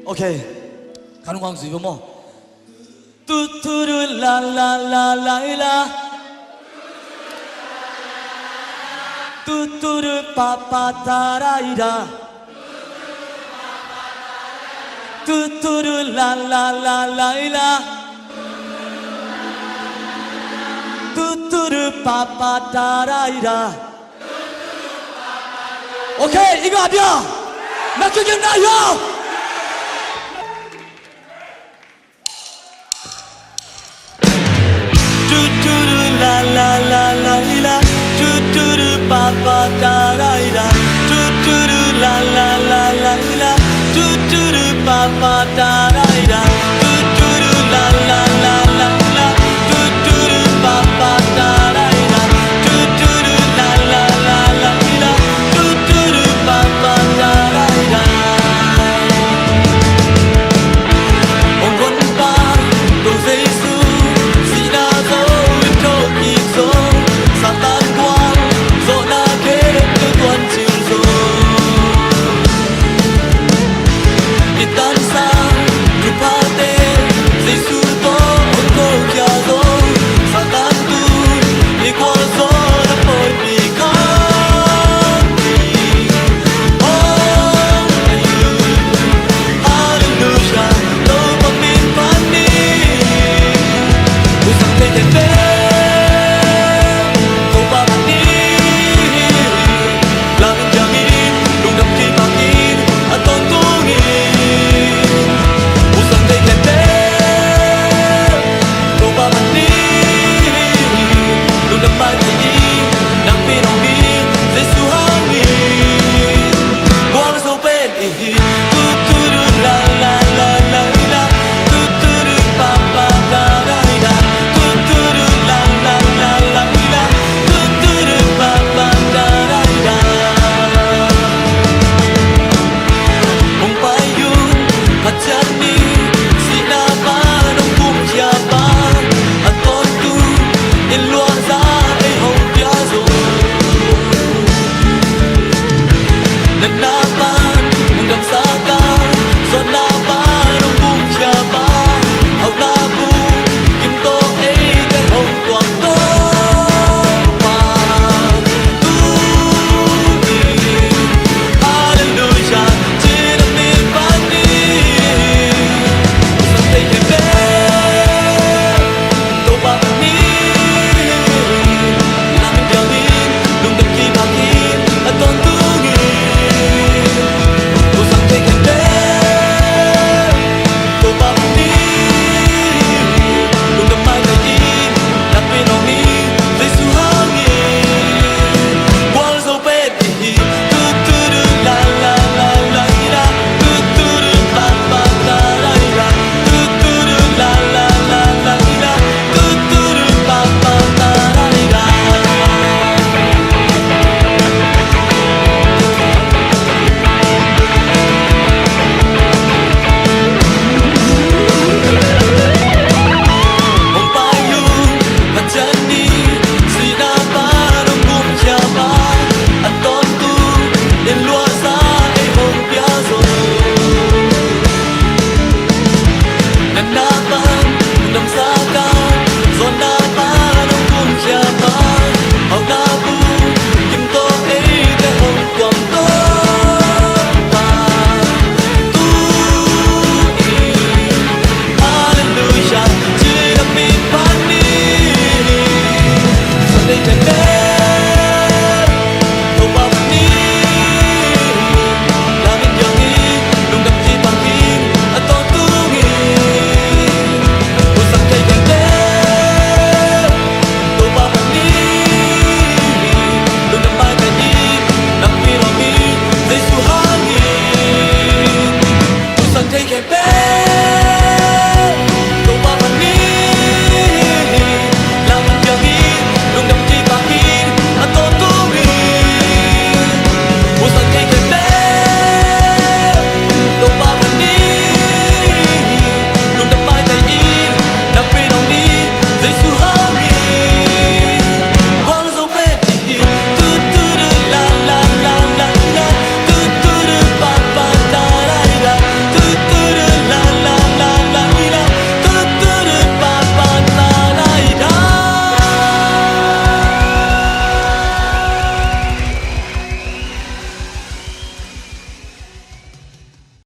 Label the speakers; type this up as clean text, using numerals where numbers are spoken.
Speaker 1: Ok, khán hoàng gì không mò? Tu tu du la la la la la. Tu tu du pa pa ta ra ra. Tu tu du la la la la la. Tu tu du pa pa ta ra ra. Ok, 이거 아니야. 나 그게 나야. La la la la la, tu tu tu pa pa da da da, tu tu tu la la la la la, tu tu tu pa pa da da da, tu tu tu la la la la la, tu tu tu pa pa da da da, tu tu tu la la la la la, tu tu tu pa pa da da da. Ông quân ba, đồ giấy su, xì na dấu. Sa tan quang rồi na kế cứ tuần chiều rồi đi tan sang chụp hai tên dây su to ôn cô kia rồi sa tan tu đi qua gió đã bồi bị khát đi oh hallelujah đâu mà mình phát đi tôi sang tên đẹp and now